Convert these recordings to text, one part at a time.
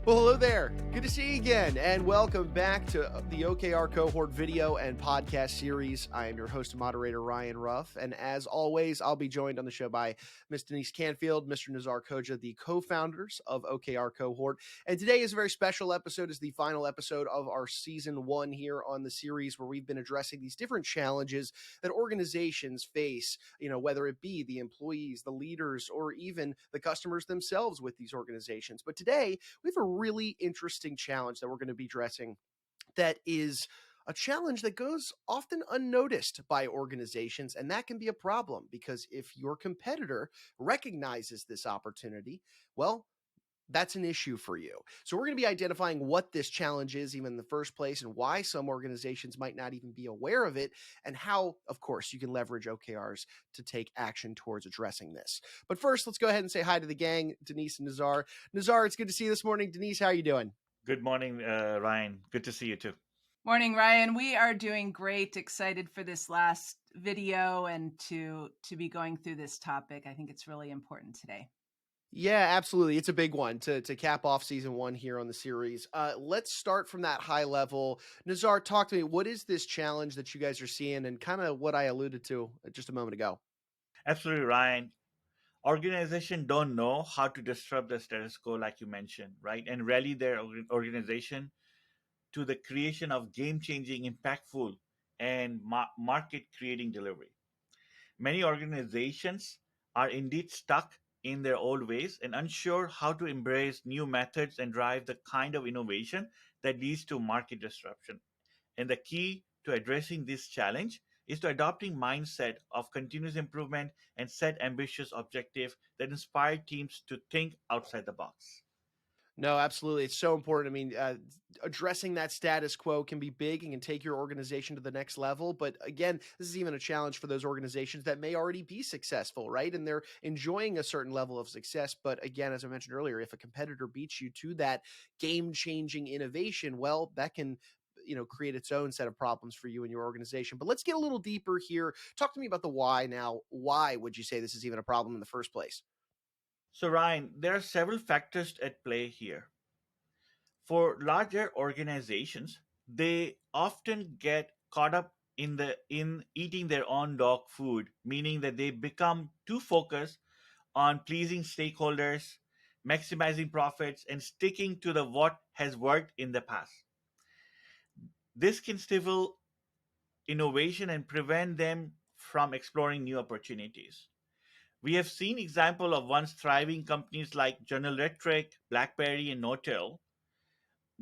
Well, hello there. Good to see you again, and welcome back to the OKR Cohort video and podcast series. I am your host and moderator, Ryan Ruff, and as always, I'll be joined on the show by Ms. Denise Canfield, Mr. Nizar Koja, the co-founders of OKR Cohort. And today is a very special episode. It's the final episode of our season 1 here on the series, where we've been addressing these different challenges that organizations face, whether it be the employees, the leaders, or even the customers themselves with these organizations. But today, we have a really interesting challenge that we're going to be addressing that is a challenge that goes often unnoticed by organizations, and that can be a problem because if your competitor recognizes this opportunity, well, that's an issue for you. So we're going to be identifying what this challenge is even in the first place and why some organizations might not even be aware of it, and how, of course, you can leverage OKRs to take action towards addressing this. But first, let's go ahead and say hi to the gang, Denise and Nizar. Nizar, it's good to see you this morning. Denise, how are you doing? Good morning, Ryan. Good to see you too. Morning, Ryan. We are doing great. Excited for this last video and to be going through this topic. I think it's really important today. Yeah, absolutely. It's a big one to cap off season 1 here on the series. Let's start from that high level. Nizar, talk to me. What is this challenge that you guys are seeing, and kind of what I alluded to just a moment ago? Absolutely, Ryan. Organizations don't know how to disrupt the status quo, like you mentioned, right? And rally their organization to the creation of game-changing, impactful, and market-creating delivery. Many organizations are indeed stuck in their old ways and unsure how to embrace new methods and drive the kind of innovation that leads to market disruption. And the key to addressing this challenge is to adopting mindset of continuous improvement and set ambitious objectives that inspire teams to think outside the box. No, absolutely. It's so important. I mean, addressing that status quo can be big and can take your organization to the next level. But again, this is even a challenge for those organizations that may already be successful, right? And they're enjoying a certain level of success. But again, as I mentioned earlier, if a competitor beats you to that game-changing innovation, well, that can create its own set of problems for you and your organization. But let's get a little deeper here. Talk to me about the why now. Why would you say this is even a problem in the first place? So, Ryan, there are several factors at play here. For larger organizations, they often get caught up in eating their own dog food, meaning that they become too focused on pleasing stakeholders, maximizing profits, and sticking to the what has worked in the past. This can stifle innovation and prevent them from exploring new opportunities. We have seen examples of once thriving companies like General Electric, BlackBerry, and Nortel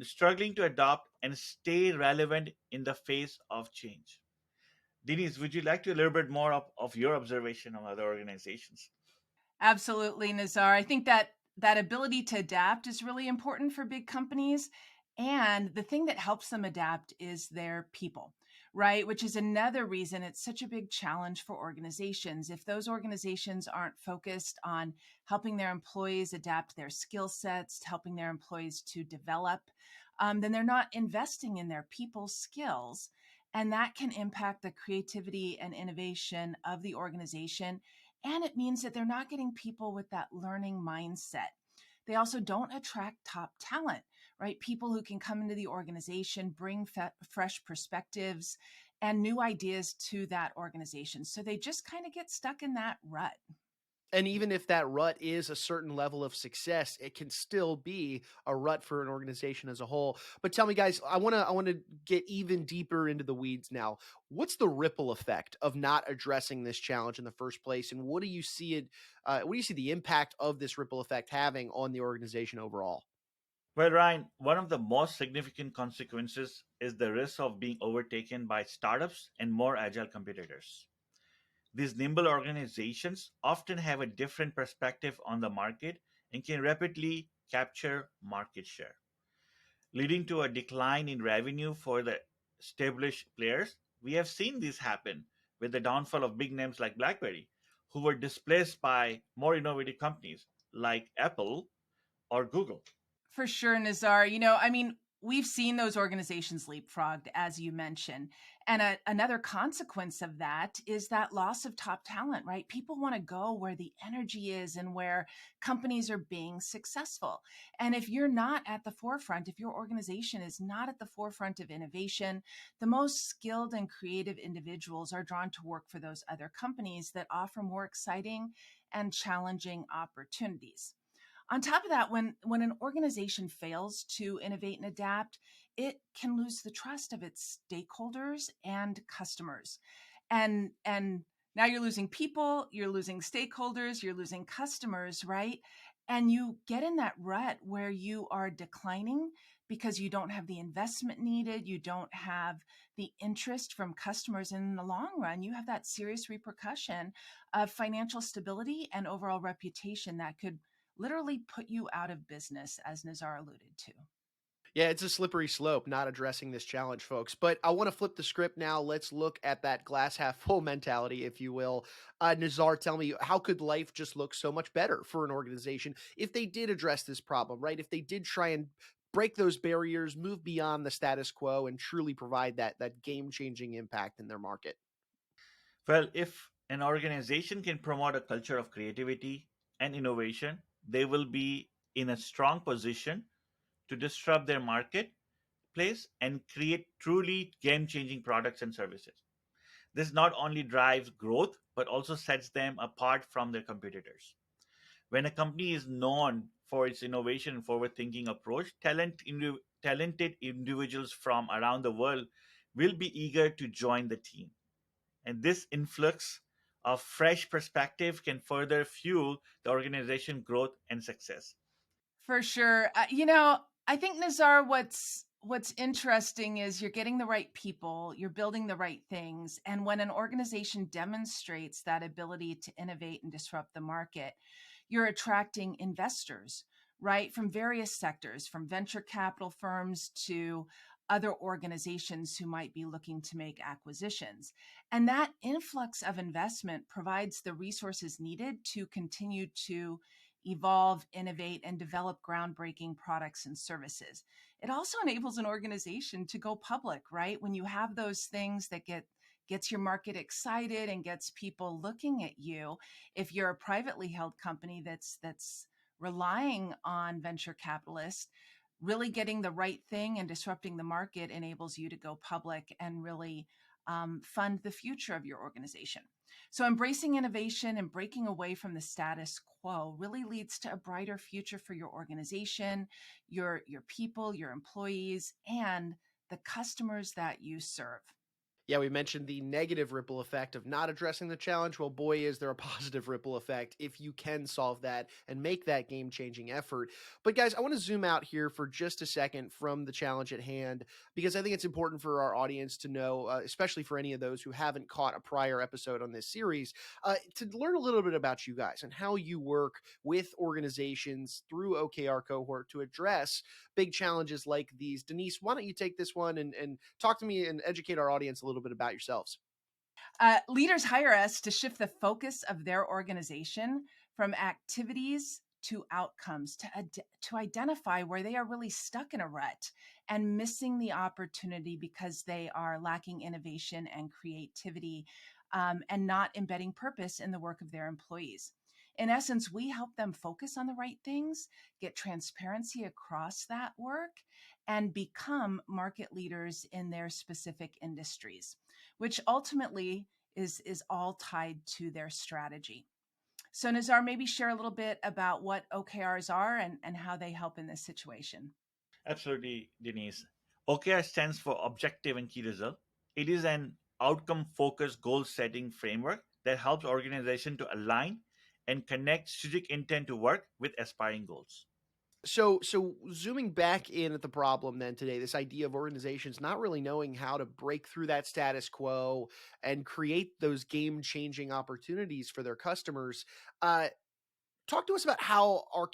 struggling to adopt and stay relevant in the face of change. Denise, would you like to elaborate more of your observation on other organizations? Absolutely, Nizar. I think that ability to adapt is really important for big companies. And the thing that helps them adapt is their people, right? Which is another reason it's such a big challenge for organizations. If those organizations aren't focused on helping their employees adapt their skill sets, helping their employees to develop, then they're not investing in their people's skills. And that can impact the creativity and innovation of the organization. And it means that they're not getting people with that learning mindset. They also don't attract top talent, right? People who can come into the organization, bring fresh perspectives and new ideas to that organization. So they just kind of get stuck in that rut. And even if that rut is a certain level of success, it can still be a rut for an organization as a whole. But tell me, guys, I want to get even deeper into the weeds now. What's the ripple effect of not addressing this challenge in the first place, and what do you see the impact of this ripple effect having on the organization overall? Well, Ryan, one of the most significant consequences is the risk of being overtaken by startups and more agile competitors. These nimble organizations often have a different perspective on the market and can rapidly capture market share, leading to a decline in revenue for the established players. We have seen this happen with the downfall of big names like BlackBerry, who were displaced by more innovative companies like Apple or Google. For sure, Nizar. We've seen those organizations leapfrogged, as you mentioned. And another consequence of that is that loss of top talent, right? People want to go where the energy is and where companies are being successful. And if you're not at the forefront, if your organization is not at the forefront of innovation, the most skilled and creative individuals are drawn to work for those other companies that offer more exciting and challenging opportunities. On top of that, when an organization fails to innovate and adapt, it can lose the trust of its stakeholders and customers. And now you're losing people, you're losing stakeholders, you're losing customers, right? And you get in that rut where you are declining because you don't have the investment needed, you don't have the interest from customers. And in the long run, you have that serious repercussion of financial stability and overall reputation that could literally put you out of business, as Nizar alluded to. Yeah, it's a slippery slope not addressing this challenge, folks. But I want to flip the script now. Let's look at that glass half full mentality, if you will. Nizar, tell me, how could life just look so much better for an organization if they did address this problem, right? If they did try and break those barriers, move beyond the status quo, and truly provide that game-changing impact in their market. Well, if an organization can promote a culture of creativity and innovation, they will be in a strong position to disrupt their marketplace and create truly game changing products and services. This not only drives growth, but also sets them apart from their competitors. When a company is known for its innovation and forward thinking approach, talented individuals from around the world will be eager to join the team. And this influx of fresh perspective can further fuel the organization growth and success. For sure. I think Nizar, what's interesting is you're getting the right people, you're building the right things, and when an organization demonstrates that ability to innovate and disrupt the market, you're attracting investors, right, from various sectors, from venture capital firms to other organizations who might be looking to make acquisitions. And that influx of investment provides the resources needed to continue to evolve, innovate, and develop groundbreaking products and services. It also enables an organization to go public, right? When you have those things that gets your market excited and gets people looking at you. If you're a privately held company that's relying on venture capitalists, really getting the right thing and disrupting the market enables you to go public and really fund the future of your organization. So embracing innovation and breaking away from the status quo really leads to a brighter future for your organization, your people, your employees, and the customers that you serve. Yeah, we mentioned the negative ripple effect of not addressing the challenge. Well, boy, is there a positive ripple effect if you can solve that and make that game changing effort. But, guys, I want to zoom out here for just a second from the challenge at hand, because I think it's important for our audience to know, especially for any of those who haven't caught a prior episode on this series, to learn a little bit about you guys and how you work with organizations through OKR Cohort to address big challenges like these. Denise, why don't you take this one and talk to me and educate our audience a little bit about yourselves? Leaders hire us to shift the focus of their organization from activities to outcomes, to identify where they are really stuck in a rut and missing the opportunity because they are lacking innovation and creativity, and not embedding purpose in the work of their employees. In essence, we help them focus on the right things, get transparency across that work, and become market leaders in their specific industries, which ultimately is all tied to their strategy. So Nizar, maybe share a little bit about what OKRs are and how they help in this situation. Absolutely, Denise. OKR stands for Objective and Key Result. It is an outcome focused goal setting framework that helps organizations to align and connect strategic intent to work with aspiring goals. So zooming back in at the problem then today, this idea of organizations not really knowing how to break through that status quo and create those game-changing opportunities for their customers. Talk to us about how our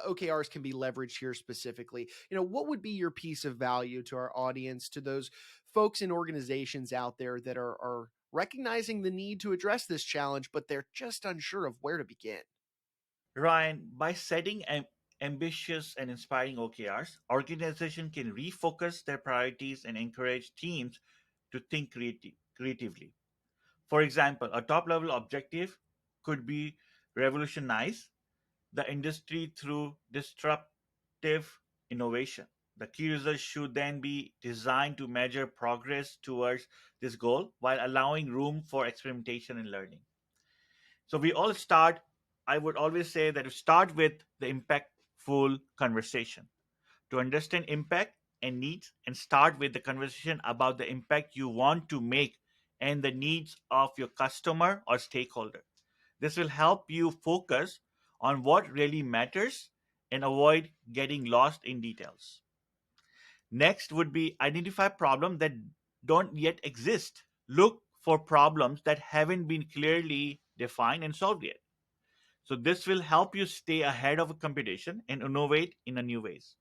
OKRs can be leveraged here specifically. What would be your piece of value to our audience, to those folks in organizations out there that are recognizing the need to address this challenge, but they're just unsure of where to begin? Ryan, by setting ambitious and inspiring OKRs, organizations can refocus their priorities and encourage teams to think creatively. For example, a top level objective could be revolutionize the industry through disruptive innovation. The key results should then be designed to measure progress towards this goal while allowing room for experimentation and learning. So we all start, I would always say that we start with the impactful conversation. To understand impact and needs, and start with the conversation about the impact you want to make and the needs of your customer or stakeholder. This will help you focus on what really matters and avoid getting lost in details. Next would be identify problems that don't yet exist. Look for problems that haven't been clearly defined and solved yet. So this will help you stay ahead of a competition and innovate in a new ways.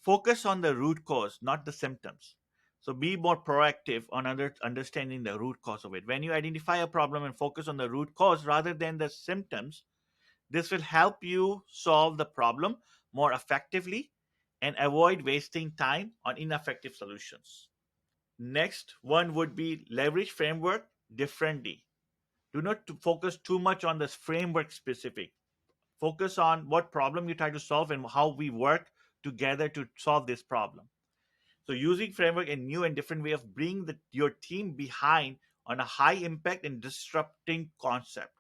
Focus on the root cause, not the symptoms. So be more proactive on understanding the root cause of it. When you identify a problem and focus on the root cause rather than the symptoms, this will help you solve the problem more effectively and avoid wasting time on ineffective solutions. Next one would be leverage framework differently. Do not focus too much on this framework specific. Focus on what problem you try to solve and how we work together to solve this problem. So using framework in new and different way of bringing your team behind on a high impact and disrupting concept.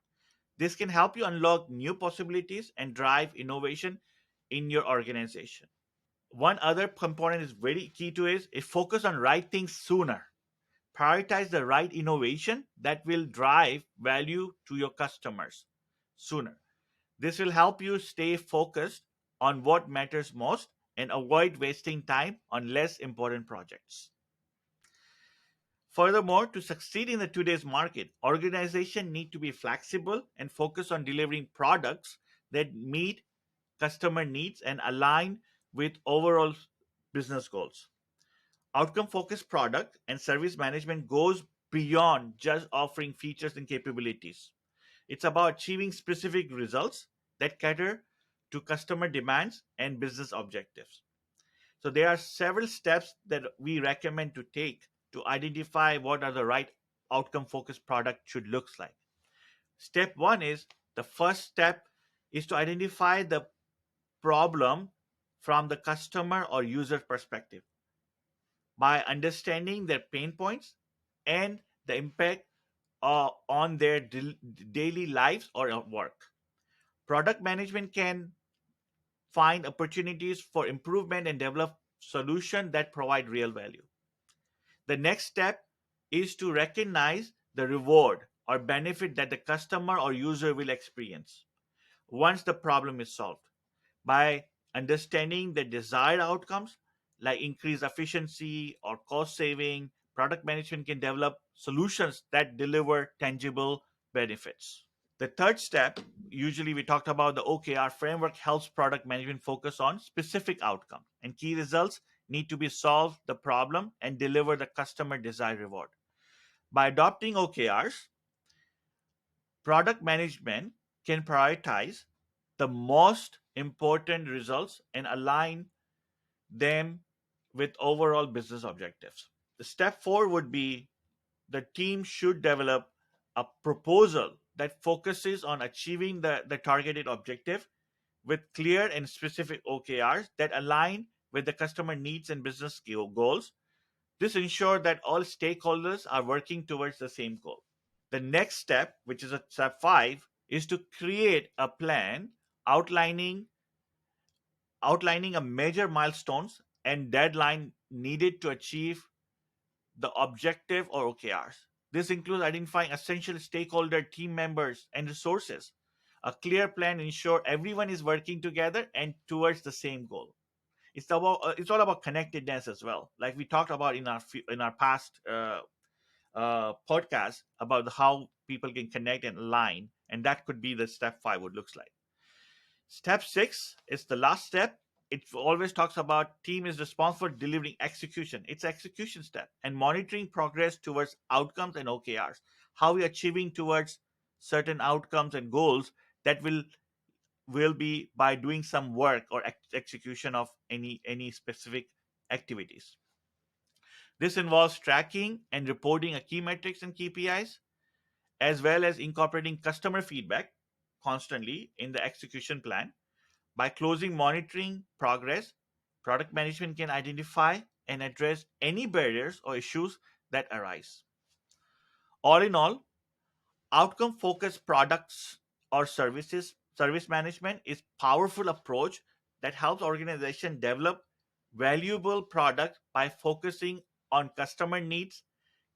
This can help you unlock new possibilities and drive innovation in your organization. One other component is very key to is focus on right things sooner. Prioritize the right innovation that will drive value to your customers sooner. This will help you stay focused on what matters most and avoid wasting time on less important projects. Furthermore, to succeed in the today's market, organizations need to be flexible and focus on delivering products that meet customer needs and align with overall business goals. Outcome focused product and service management goes beyond just offering features and capabilities. It's about achieving specific results that cater to customer demands and business objectives. So there are several steps that we recommend to take to identify what are the right outcome focused product should looks like. Step 1 is the first step is to identify the problem from the customer or user perspective by understanding their pain points and the impact on their daily lives or work. Product management can find opportunities for improvement and develop solutions that provide real value. The next step is to recognize the reward or benefit that the customer or user will experience once the problem is solved. By understanding the desired outcomes like increased efficiency or cost saving, product management can develop solutions that deliver tangible benefits. The third step, usually we talked about the OKR framework, helps product management focus on specific outcomes and key results need to be solved the problem and deliver the customer desired reward. By adopting OKRs, product management can prioritize the most important results and align them with overall business objectives. The step 4 would be the team should develop a proposal that focuses on achieving the targeted objective with clear and specific OKRs that align with the customer needs and business goals. This ensures that all stakeholders are working towards the same goal. The next step, which is a step 5, is to create a plan outlining outlining a major milestones and deadline needed to achieve the objective or OKRs. This includes identifying essential stakeholder team members and resources. A clear plan ensures everyone is working together and towards the same goal. It's all about connectedness as well. Like we talked about in our past podcast about how people can connect and align, and that could be the step 5 would looks like. Step 6 is the last step. It always talks about team is responsible for delivering execution. It's execution step and monitoring progress towards outcomes and OKRs. How we are achieving towards certain outcomes and goals that will be by doing some work or execution of any specific activities. This involves tracking and reporting a key metrics and KPIs, as well as incorporating customer feedback constantly in the execution plan. By closing monitoring progress, product management can identify and address any barriers or issues that arise. All in all, outcome focused products or service management is powerful approach that helps organization develop valuable products by focusing on customer needs,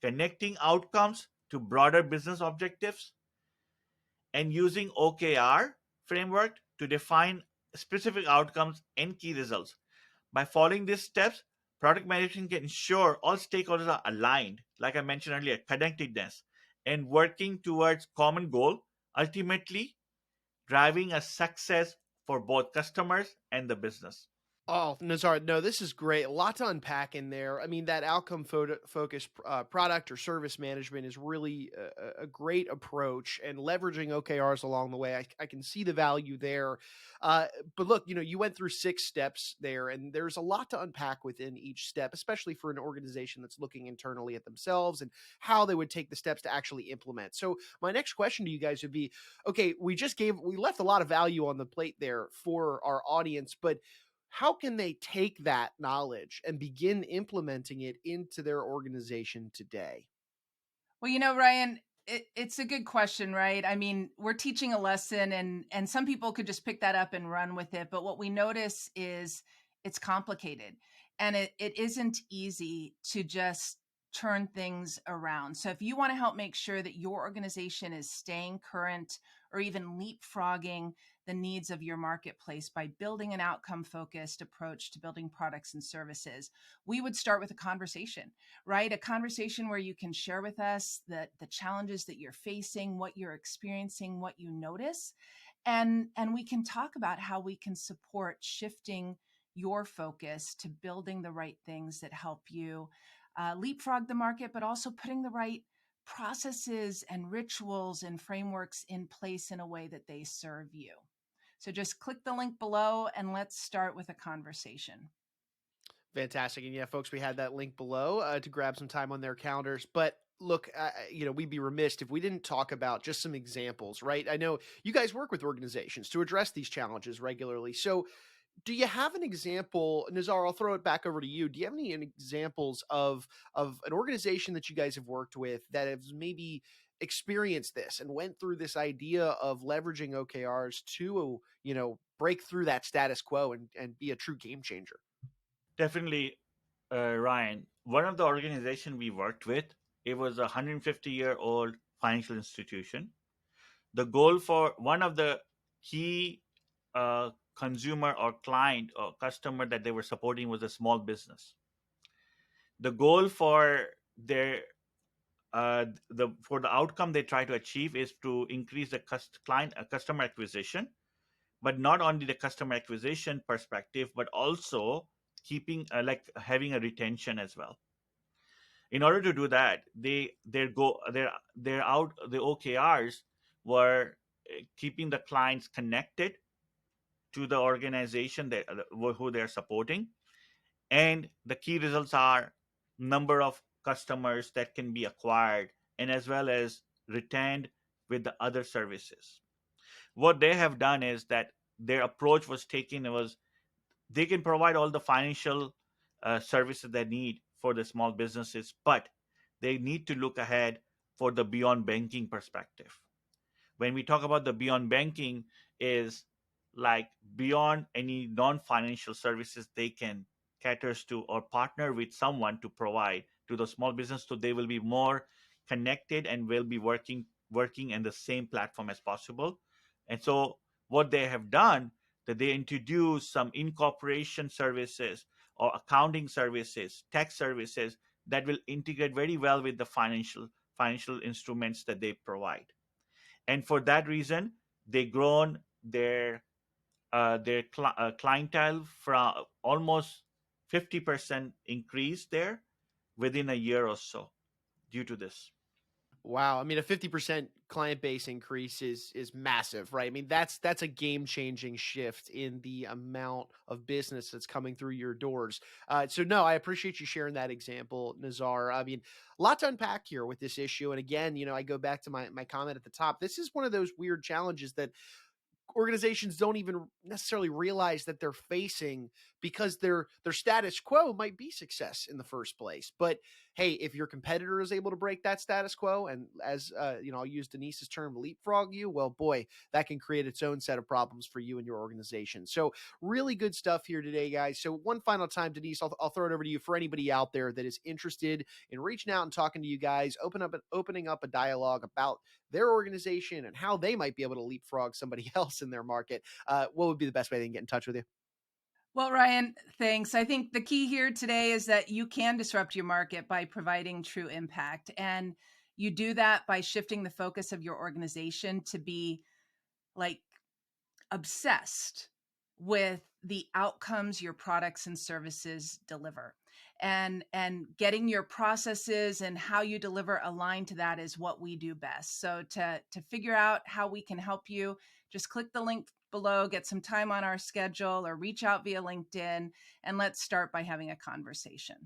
connecting outcomes to broader business objectives, and using OKR framework to define specific outcomes and key results. By following these steps, product management can ensure all stakeholders are aligned, like I mentioned earlier, connectedness, and working towards common goal, ultimately driving a success for both customers and the business. Oh, Nazar, no, this is great. A lot to unpack in there. I mean, that outcome focused product or service management is really a great approach, and leveraging OKRs along the way. I can see the value there. But look, you went through 6 steps there, and there's a lot to unpack within each step, especially for an organization that's looking internally at themselves and how they would take the steps to actually implement. So, my next question to you guys would be, okay, we left a lot of value on the plate there for our audience, but how can they take that knowledge and begin implementing it into their organization today? Well, Ryan, it's a good question, right? I mean, we're teaching a lesson, and some people could just pick that up and run with it. But what we notice is it's complicated, and it isn't easy to just turn things around. So if you want to help make sure that your organization is staying current or even leapfrogging the needs of your marketplace by building an outcome focused approach to building products and services, we would start with a conversation, right? A conversation where you can share with us the challenges that you're facing, what you're experiencing, what you notice, and we can talk about how we can support shifting your focus to building the right things that help you leapfrog the market, but also putting the right processes and rituals and frameworks in place in a way that they serve you. So just click the link below and let's start with a conversation. Fantastic. And yeah, folks, we had that link below to grab some time on their calendars. But look, we'd be remiss if we didn't talk about just some examples, right? I know you guys work with organizations to address these challenges regularly. So, do you have an example, Nizar? I'll throw it back over to you. Do you have any examples of an organization that you guys have worked with that has maybe experienced this and went through this idea of leveraging OKRs to break through that status quo and be a true game changer? Definitely, Ryan. One of the organization we worked with, it was a 150-year-old financial institution. The goal for one of the key consumer or client or customer that they were supporting was a small business. The goal for the outcome they try to achieve is to increase the customer acquisition, but not only the customer acquisition perspective, but also keeping like having a retention as well. In order to do that, their out the OKRs were keeping the clients connected to the organization that who they're supporting, and the key results are number of customers that can be acquired and as well as retained with the other services. What they have done is that their approach was taken was they can provide all the financial services they need for the small businesses, but they need to look ahead for the beyond banking perspective. When we talk about the beyond banking, is like beyond any non-financial services they can caters to or partner with someone to provide to the small business, so they will be more connected and will be working in the same platform as possible. And so what they have done, that they introduce some incorporation services or accounting services, tax services that will integrate very well with the financial instruments that they provide. And for that reason, they grown their clientele from almost 50% increase there within a year or so due to this. Wow. I mean, a 50% client base increase is massive, right? I mean, that's a game-changing shift in the amount of business that's coming through your doors. So no, I appreciate you sharing that example, Nizar. I mean, a lot to unpack here with this issue. And again, I go back to my comment at the top. This is one of those weird challenges that organizations don't even necessarily realize that they're facing, because their status quo might be success in the first place. But hey, if your competitor is able to break that status quo, and as I'll use Denise's term, leapfrog you, well, boy, that can create its own set of problems for you and your organization. So really good stuff here today, guys. So one final time, Denise, I'll throw it over to you for anybody out there that is interested in reaching out and talking to you guys, opening up a dialogue about their organization and how they might be able to leapfrog somebody else in their market. What would be the best way they can get in touch with you? Well, Ryan, thanks. I think the key here today is that you can disrupt your market by providing true impact. And you do that by shifting the focus of your organization to be like obsessed with the outcomes your products and services deliver. And getting your processes and how you deliver aligned to that is what we do best. So to figure out how we can help you, just click the link below, get some time on our schedule, or reach out via LinkedIn, and let's start by having a conversation.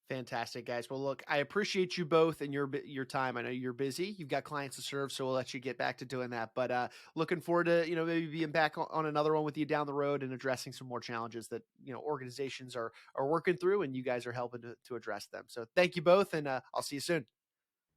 Fantastic, guys. Well, look, I appreciate you both and your time. I know you're busy. You've got clients to serve, so we'll let you get back to doing that. But looking forward to maybe being back on another one with you down the road and addressing some more challenges that organizations are working through, and you guys are helping to address them. So thank you both, and I'll see you soon.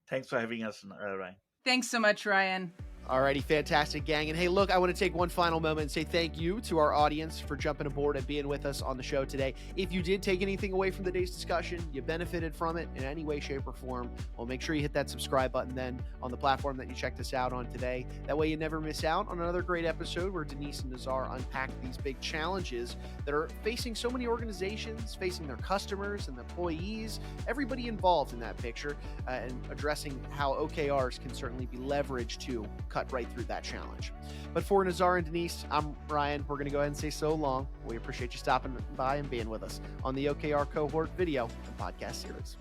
Thanks for having us, Ryan. Thanks so much, Ryan. Alrighty, fantastic, gang. And hey, look, I want to take one final moment and say thank you to our audience for jumping aboard and being with us on the show today. If you did take anything away from today's discussion, you benefited from it in any way, shape, or form, well, make sure you hit that subscribe button then on the platform that you checked us out on today. That way you never miss out on another great episode where Denise and Nizar unpack these big challenges that are facing so many organizations, facing their customers and employees, everybody involved in that picture, and addressing how OKRs can certainly be leveraged to cut right through that challenge. But for Nizar and Denise, I'm Ryan. We're going to go ahead and say so long. We appreciate you stopping by and being with us on the OKR Cohort video and podcast series.